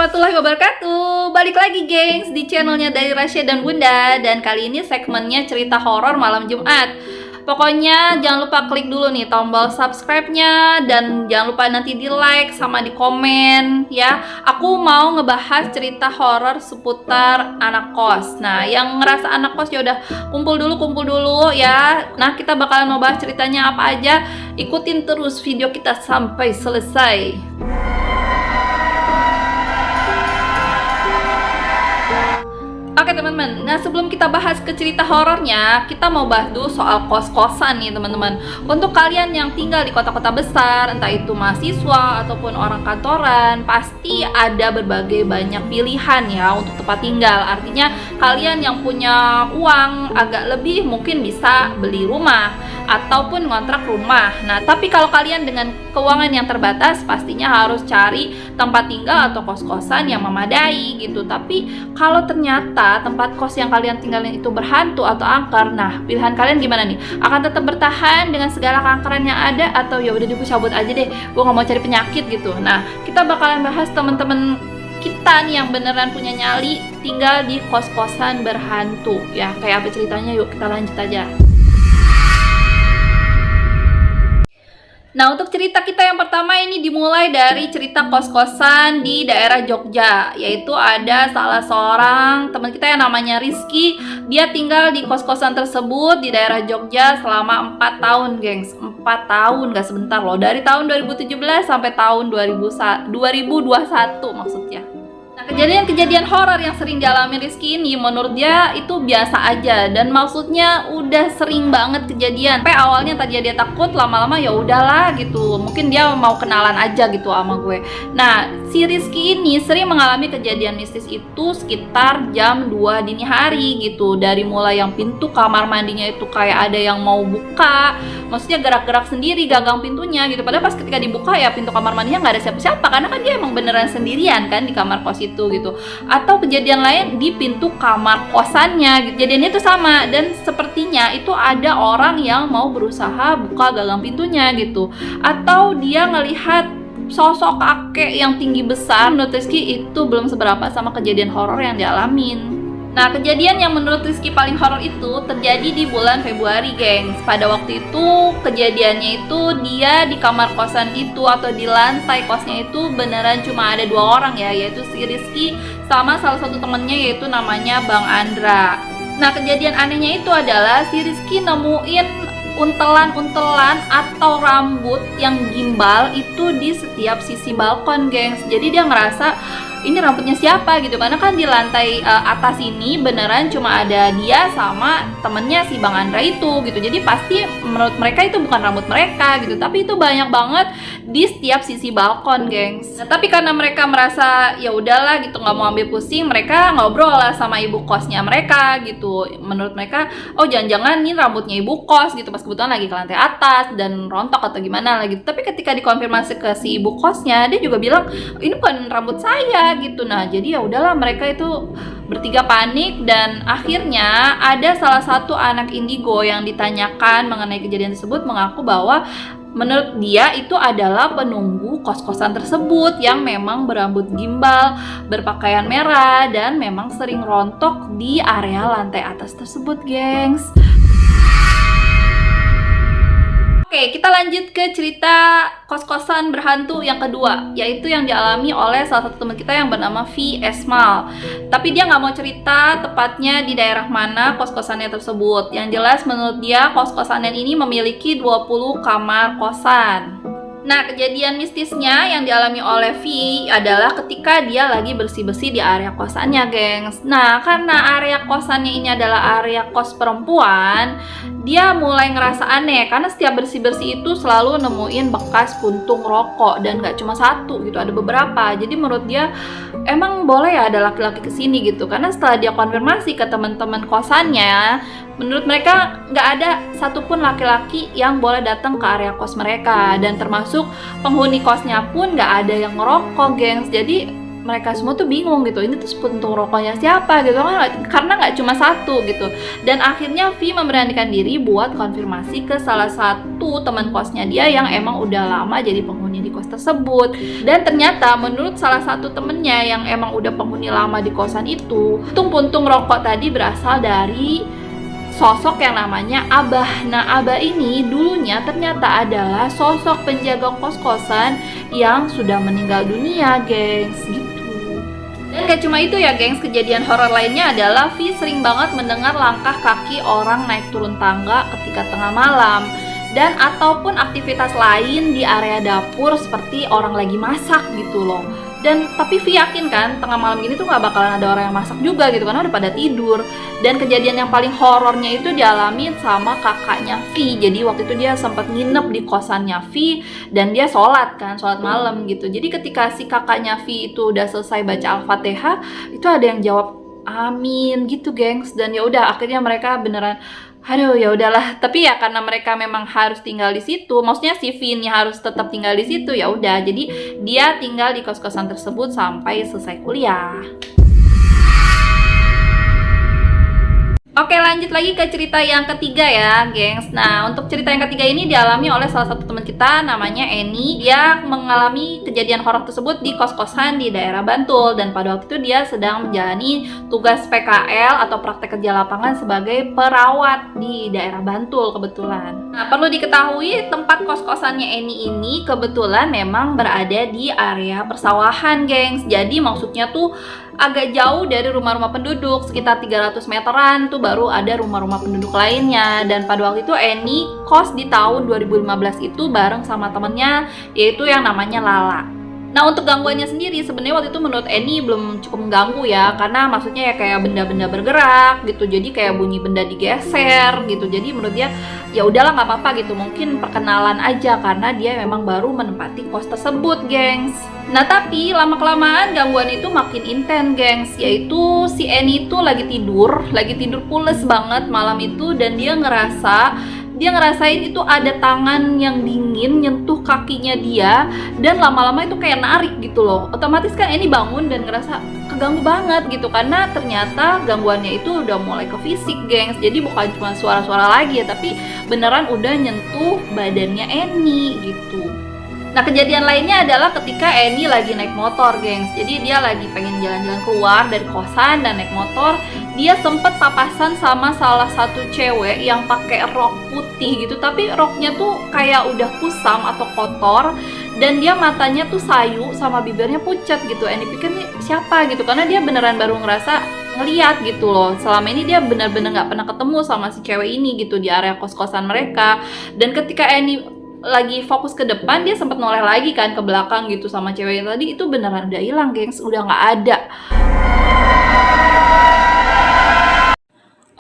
warahmatullahi wabarakatuh. Balik lagi gengs di channelnya dari Rasya dan Bunda. Dan kali ini segmennya cerita horor malam Jumat. Pokoknya jangan lupa klik dulu nih tombol subscribe-nya. Dan jangan lupa nanti di like sama di komen ya. Aku mau ngebahas cerita horor seputar anak kos. Nah yang ngerasa anak kos ya udah kumpul dulu ya. Nah kita bakalan mau bahas ceritanya apa aja. Ikutin terus video kita sampai selesai. Oke teman-teman, nah sebelum kita bahas ke cerita horornya, kita mau bahas dulu soal kos-kosan nih teman-teman. Untuk kalian yang tinggal di kota-kota besar, entah itu mahasiswa ataupun orang kantoran, pasti ada berbagai banyak pilihan ya untuk tempat tinggal. Artinya kalian yang punya uang agak lebih mungkin bisa beli rumah ataupun ngontrak rumah. Nah tapi kalau kalian dengan keuangan yang terbatas, pastinya harus cari tempat tinggal atau kos-kosan yang memadai gitu. Tapi kalau ternyata tempat kos yang kalian tinggalin itu berhantu atau angker, nah pilihan kalian gimana nih? Akan tetap bertahan dengan segala keangkeran yang ada, atau ya udah gue cabut aja deh, gue nggak mau cari penyakit gitu. Nah kita bakalan bahas temen-temen kita nih yang beneran punya nyali tinggal di kos-kosan berhantu ya. Kayak apa ceritanya? Yuk kita lanjut aja. Nah untuk cerita kita yang pertama ini dimulai dari cerita kos-kosan di daerah Jogja. Yaitu ada salah seorang teman kita yang namanya Rizky. Dia tinggal di kos-kosan tersebut di daerah Jogja selama 4 tahun gengs. 4 tahun, gak sebentar loh. Dari tahun 2017 sampai tahun 2021 maksudnya. Nah, kejadian-kejadian horor yang sering dialami Rizky ini menurut dia itu biasa aja, dan maksudnya udah sering banget kejadian. Sampai awalnya tadi dia takut, lama-lama ya udahlah gitu. Mungkin dia mau kenalan aja gitu sama gue. Nah, si Rizky ini sering mengalami kejadian mistis itu sekitar jam 2 dini hari gitu. Dari mulai yang pintu kamar mandinya itu kayak ada yang mau buka, maksudnya gerak-gerak sendiri gagang pintunya gitu. Padahal pas ketika dibuka ya pintu kamar mandinya nggak ada siapa-siapa, karena kan dia emang beneran sendirian kan di kamar kos itu gitu. Atau kejadian lain di pintu kamar kosannya, kejadiannya itu sama, dan sepertinya itu ada orang yang mau berusaha buka gagang pintunya gitu. Atau dia ngelihat sosok kakek yang tinggi besar. Menurut Rizky itu belum seberapa sama kejadian horor yang dialamin. Nah kejadian yang menurut Rizky paling horor itu terjadi di bulan Februari gengs. Pada waktu itu kejadiannya itu dia di kamar kosan itu atau di lantai kosnya itu beneran cuma ada 2 orang ya, yaitu si Rizky sama salah satu temennya yaitu namanya Bang Andra. Nah kejadian anehnya itu adalah si Rizky nemuin untelan-untelan atau rambut yang gimbal itu di setiap sisi balkon gengs. Jadi dia ngerasa ini rambutnya siapa gitu, karena kan di lantai atas ini beneran cuma ada dia sama temennya si Bang Andra itu gitu. Jadi pasti menurut mereka itu bukan rambut mereka gitu, tapi itu banyak banget di setiap sisi balkon gengs. Nah, tapi karena mereka merasa ya udahlah gitu, nggak mau ambil pusing, mereka ngobrol lah sama ibu kosnya mereka gitu. Menurut mereka oh jangan-jangan ini rambutnya ibu kos gitu, pas kebetulan lagi ke lantai atas dan rontok atau gimana lah gitu. Tapi ketika dikonfirmasi ke si ibu kosnya, dia juga bilang ini bukan rambut saya gitu. Nah jadi ya udahlah mereka itu bertiga panik, dan akhirnya ada salah satu anak indigo yang ditanyakan mengenai kejadian tersebut mengaku bahwa menurut dia itu adalah penunggu kos-kosan tersebut yang memang berambut gimbal, berpakaian merah, dan memang sering rontok di area lantai atas tersebut gengs. Oke, kita lanjut ke cerita kos-kosan berhantu yang kedua, yaitu yang dialami oleh salah satu teman kita yang bernama V. Esmal. Tapi dia nggak mau cerita tepatnya di daerah mana kos-kosannya tersebut. Yang jelas menurut dia kos-kosannya ini memiliki 20 kamar kosan. Nah, kejadian mistisnya yang dialami oleh V adalah ketika dia lagi bersih-bersih di area kosannya, gengs. Nah, karena area kosannya ini adalah area kos perempuan, dia mulai ngerasa aneh karena setiap bersih-bersih itu selalu nemuin bekas puntung rokok, dan gak cuma satu gitu, ada beberapa. Jadi menurut dia emang boleh ya ada laki-laki kesini gitu, karena setelah dia konfirmasi ke teman-teman kosannya, menurut mereka nggak ada satupun laki-laki yang boleh datang ke area kos mereka, dan termasuk penghuni kosnya pun nggak ada yang ngerokok gengs. Jadi mereka semua tuh bingung gitu, ini tuh puntung rokoknya siapa gitu kan, karena nggak cuma satu gitu. Dan akhirnya V memberanikan diri buat konfirmasi ke salah satu teman kosnya dia yang emang udah lama jadi penghuni di kos tersebut. Dan ternyata menurut salah satu temennya yang emang udah penghuni lama di kosan itu, puntung rokok tadi berasal dari sosok yang namanya Abah. Nah, Abah ini dulunya ternyata adalah sosok penjaga kos-kosan yang sudah meninggal dunia, gengs, gitu. Dan gak cuma itu ya, gengs, kejadian horor lainnya adalah Vi sering banget mendengar langkah kaki orang naik turun tangga ketika tengah malam, dan ataupun aktivitas lain di area dapur seperti orang lagi masak gitu loh. Dan tapi Vi yakin kan tengah malam gini tuh gak bakalan ada orang yang masak juga gitu, karena udah pada tidur. Dan kejadian yang paling horornya itu dialami sama kakaknya Vi. Jadi waktu itu dia sempat nginep di kosannya Vi dan dia sholat malam gitu. Jadi ketika si kakaknya Vi itu udah selesai baca Al-Fatihah, itu ada yang jawab amin gitu, gengs. Dan ya udah akhirnya mereka beneran, aduh ya udahlah. Tapi ya karena mereka memang harus tinggal di situ, maksudnya si Vin harus tetap tinggal di situ, ya udah. Jadi dia tinggal di kos-kosan tersebut sampai selesai kuliah. Oke, lanjut lagi ke cerita yang ketiga ya, gengs. Nah, untuk cerita yang ketiga ini dialami oleh salah satu teman kita namanya Eni. Dia mengalami kejadian horor tersebut di kos-kosan di daerah Bantul, dan pada waktu itu dia sedang menjalani tugas PKL atau praktek kerja lapangan sebagai perawat di daerah Bantul kebetulan. Nah, perlu diketahui tempat kos-kosannya Eni ini kebetulan memang berada di area persawahan, gengs. Jadi maksudnya tuh agak jauh dari rumah-rumah penduduk, sekitar 300 meteran tuh baru ada rumah-rumah penduduk lainnya. Dan pada waktu itu Eni kos di tahun 2015 itu bareng sama temennya, yaitu yang namanya Lala. Nah, untuk gangguannya sendiri sebenarnya waktu itu menurut Eni belum cukup mengganggu ya, karena maksudnya ya kayak benda-benda bergerak gitu, jadi kayak bunyi benda digeser gitu. Jadi menurut dia ya udahlah nggak apa-apa gitu, mungkin perkenalan aja karena dia memang baru menempati kos tersebut, gengs. Nah, tapi lama-kelamaan gangguan itu makin intens, gengs. Yaitu si Eni itu lagi tidur pules banget malam itu, dan dia ngerasain itu ada tangan yang dingin nyentuh kakinya dia, dan lama-lama itu kayak narik gitu loh. Otomatis kan Eni bangun dan ngerasa keganggu banget gitu, karena ternyata gangguannya itu udah mulai ke fisik, gengs. Jadi bukan cuma suara-suara lagi ya, tapi beneran udah nyentuh badannya Eni gitu. Nah, kejadian lainnya adalah ketika Eni lagi naik motor, gengs. Jadi dia lagi pengen jalan-jalan keluar dari kosan dan naik motor. Dia sempet papasan sama salah satu cewek yang pakai rok putih gitu, tapi roknya tuh kayak udah kusam atau kotor, dan dia matanya tuh sayu sama bibirnya pucat gitu. Eni pikir nih siapa gitu, karena dia beneran baru ngerasa ngeliat gitu loh. Selama ini dia bener-bener nggak pernah ketemu sama si cewek ini gitu di area kos-kosan mereka. Dan ketika Eni lagi fokus ke depan, dia sempat noleh lagi kan ke belakang gitu sama cewek yang tadi, itu beneran udah hilang, gengs, udah nggak ada.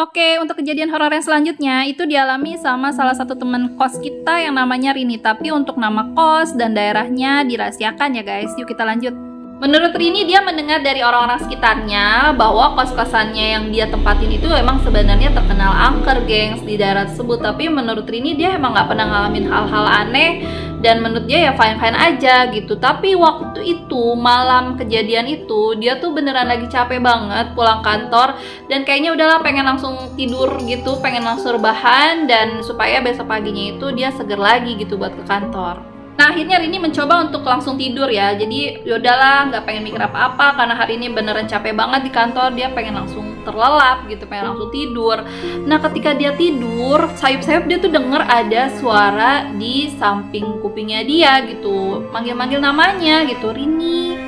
Oke, untuk kejadian horor yang selanjutnya itu dialami sama salah satu teman kos kita yang namanya Rini. Tapi untuk nama kos dan daerahnya dirahasiakan ya, guys. Yuk kita lanjut. Menurut Rini, dia mendengar dari orang-orang sekitarnya bahwa kos-kosannya yang dia tempatin itu emang sebenarnya terkenal angker, gengs, di daerah tersebut. Tapi menurut Rini, dia emang gak pernah ngalamin hal-hal aneh, dan menurut dia ya fine-fine aja gitu. Tapi waktu itu, malam kejadian itu, dia tuh beneran lagi capek banget pulang kantor, dan kayaknya udahlah pengen langsung tidur gitu, pengen langsung rebahan, dan supaya besok paginya itu dia seger lagi gitu buat ke kantor. Nah, akhirnya Rini mencoba untuk langsung tidur ya. Jadi yaudahlah, nggak pengen mikir apa-apa karena hari ini beneran capek banget di kantor. Dia pengen langsung terlelap gitu, pengen langsung tidur. Nah, ketika dia tidur, sayup-sayup dia tuh denger ada suara di samping kupingnya dia gitu, manggil-manggil namanya gitu, Rini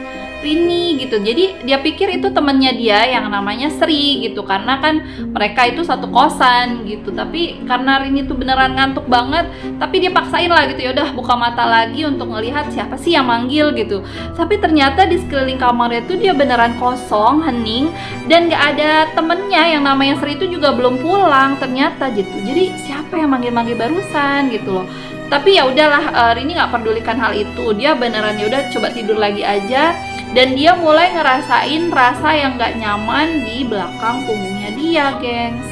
gitu. Jadi dia pikir itu temennya dia yang namanya Sri gitu, karena kan mereka itu satu kosan gitu. Tapi karena Rini tuh beneran ngantuk banget, tapi dia paksain lah gitu, yaudah buka mata lagi untuk ngelihat siapa sih yang manggil gitu. Tapi ternyata di sekeliling kamarnya tuh dia beneran kosong, hening, dan gak ada temennya yang namanya Sri itu juga belum pulang ternyata gitu. Jadi siapa yang manggil-manggil barusan gitu loh. Tapi ya udahlah, Rini nggak pedulikan hal itu. Dia beneran ya udah coba tidur lagi aja, dan dia mulai ngerasain rasa yang nggak nyaman di belakang punggungnya dia, gengs.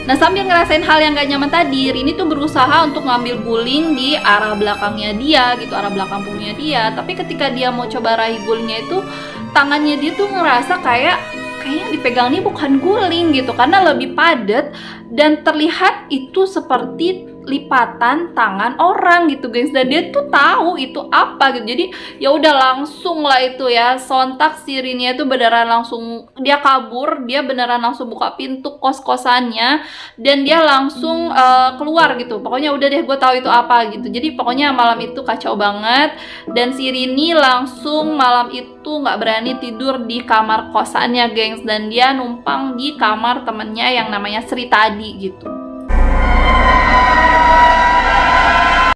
Nah, sambil ngerasain hal yang gak nyaman tadi, Rini tuh berusaha untuk ngambil guling di arah belakangnya dia gitu, arah belakang punggungnya dia. Tapi ketika dia mau coba raih gulingnya itu, tangannya dia tuh ngerasa kayaknya dipegang ini bukan guling gitu, karena lebih padat dan terlihat itu seperti lipatan tangan orang gitu gengs, dan dia tuh tahu itu apa gitu. Jadi ya udah langsung lah itu ya, sontak si Rini itu beneran langsung dia kabur, dia beneran langsung buka pintu kos-kosannya dan dia langsung keluar gitu. Pokoknya udah deh, gue tahu itu apa gitu. Jadi pokoknya malam itu kacau banget, dan si Rini langsung malam itu nggak berani tidur di kamar kosannya gengs, dan dia numpang di kamar temennya yang namanya Sri tadi gitu.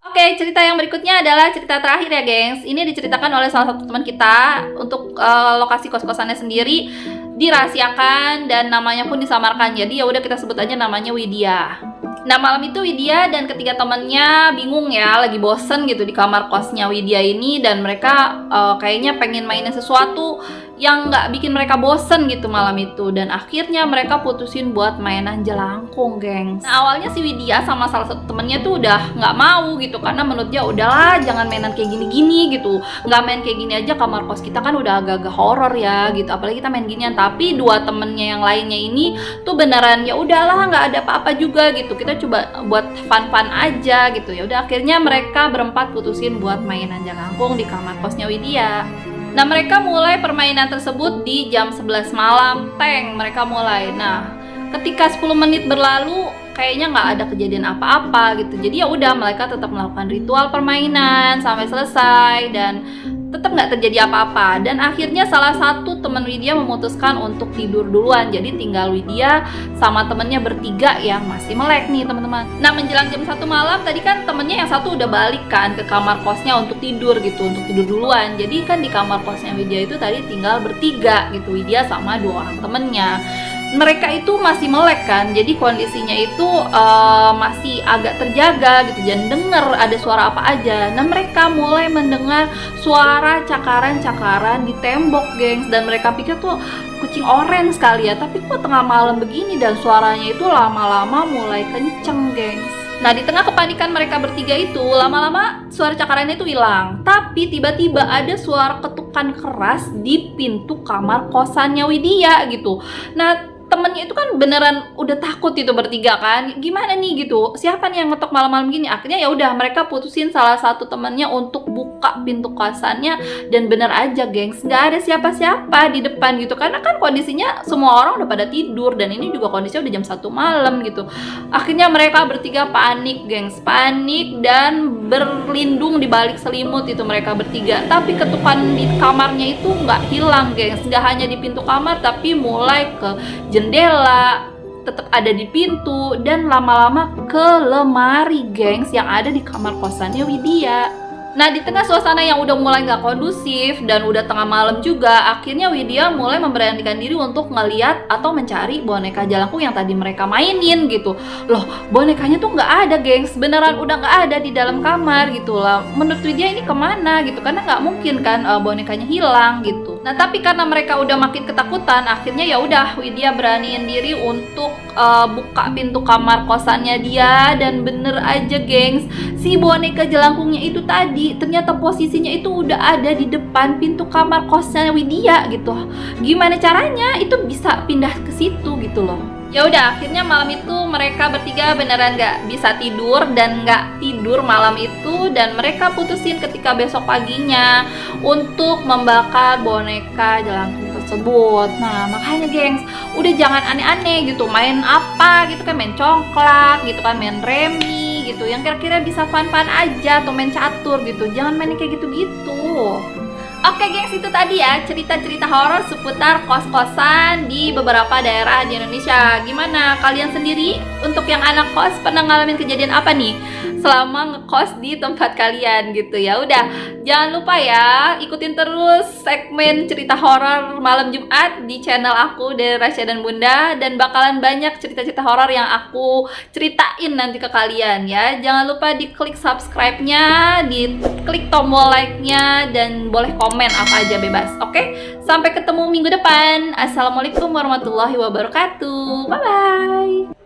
Oke, cerita yang berikutnya adalah cerita terakhir ya gengs. Ini diceritakan oleh salah satu teman kita. Untuk lokasi kos-kosannya sendiri dirahasiakan dan namanya pun disamarkan. Jadi ya udah kita sebut aja namanya Widya. Nah malam itu Widya dan ketiga temannya bingung ya, lagi bosen gitu di kamar kosnya Widya ini, dan mereka kayaknya pengen mainin sesuatu yang nggak bikin mereka bosen gitu malam itu, dan akhirnya mereka putusin buat mainan jelangkung gengs. Nah awalnya si Widya sama salah satu temennya tuh udah nggak mau gitu, karena menurut dia udahlah jangan mainan kayak gini-gini gitu, nggak main kayak gini aja, kamar kos kita kan udah agak-agak horor ya gitu, apalagi kita main ginian. Tapi dua temennya yang lainnya ini tuh beneran ya udahlah nggak ada apa-apa juga gitu, kita coba buat fun-fun aja gitu. Ya udah akhirnya mereka berempat putusin buat mainan jelangkung di kamar kosnya Widya. Nah mereka mulai permainan tersebut di jam 11 malam mereka mulai. Nah ketika 10 menit berlalu kayaknya nggak ada kejadian apa-apa gitu. Jadi ya udah mereka tetap melakukan ritual permainan sampai selesai dan tetap nggak terjadi apa-apa. Dan akhirnya salah satu teman Widya memutuskan untuk tidur duluan. Jadi tinggal Widya sama temennya bertiga yang masih melek nih teman-teman. Nah menjelang jam 1 malam tadi kan temennya yang satu udah balik kan ke kamar kosnya untuk tidur gitu, untuk tidur duluan. Jadi kan di kamar kosnya Widya itu tadi tinggal bertiga gitu, Widya sama 2 orang temennya. Mereka itu masih melek kan, jadi kondisinya itu masih agak terjaga gitu, jangan denger ada suara apa aja. Nah mereka mulai mendengar suara cakaran-cakaran di tembok gengs, dan mereka pikir tuh kucing orange sekali ya, tapi kok tengah malam begini dan suaranya itu lama-lama mulai kenceng gengs. Nah di tengah kepanikan mereka bertiga itu lama-lama suara cakarannya itu hilang, tapi tiba-tiba ada suara ketukan keras di pintu kamar kosannya Widya gitu. Nah temennya itu kan beneran udah takut itu bertiga kan, gimana nih gitu, siapa nih yang ngetok malam-malam gini. Akhirnya ya udah mereka putusin salah satu temennya untuk buka pintu kosannya, dan bener aja gengs nggak ada siapa-siapa di depan gitu, karena kan kondisinya semua orang udah pada tidur dan ini juga kondisinya udah jam 1 malam gitu. Akhirnya mereka bertiga panik gengs, panik dan berlindung di balik selimut itu mereka bertiga. Tapi ketukan di kamarnya itu nggak hilang gengs, nggak hanya di pintu kamar tapi mulai ke jendela, tetap ada di pintu, dan lama-lama ke lemari gengs yang ada di kamar kosannya Widya. Nah di tengah suasana yang udah mulai nggak kondusif dan udah tengah malam juga, akhirnya Widya mulai memberanikan diri untuk ngeliat atau mencari boneka jelangkung yang tadi mereka mainin gitu. Loh bonekanya tuh nggak ada gengs, beneran udah nggak ada di dalam kamar gitu lah. Menurut Widya ini kemana gitu, karena nggak mungkin kan bonekanya hilang gitu. Nah tapi karena mereka udah makin ketakutan, akhirnya ya udah Widya beraniin diri untuk buka pintu kamar kosannya dia, dan bener aja gengs, si boneka jelangkungnya itu tadi ternyata posisinya itu udah ada di depan pintu kamar kosnya Widya gitu. Gimana caranya itu bisa pindah ke situ gitu loh. Ya udah akhirnya malam itu mereka bertiga beneran nggak bisa tidur dan nggak tidur malam itu, dan mereka putusin ketika besok paginya untuk membakar boneka jelangkung tersebut. Nah makanya gengs udah jangan aneh-aneh gitu, main apa gitu kan, main congklak gitu kan, main remi gitu yang kira-kira bisa fun-fun aja, atau main catur gitu, jangan main kayak gitu-gitu. Oke gengs, itu tadi ya cerita-cerita horor seputar kos-kosan di beberapa daerah di Indonesia. Gimana kalian sendiri untuk yang anak kos pernah ngalamin kejadian apa nih selama ngekos di tempat kalian gitu ya? Udah jangan lupa ya ikutin terus segmen cerita horor malam Jumat di channel aku dari Rasya dan Bunda, dan bakalan banyak cerita-cerita horor yang aku ceritain nanti ke kalian ya. Jangan lupa diklik subscribe-nya, diklik tombol like-nya, dan boleh komen apa aja bebas. Oke, sampai ketemu minggu depan. Assalamualaikum warahmatullahi wabarakatuh. Bye bye.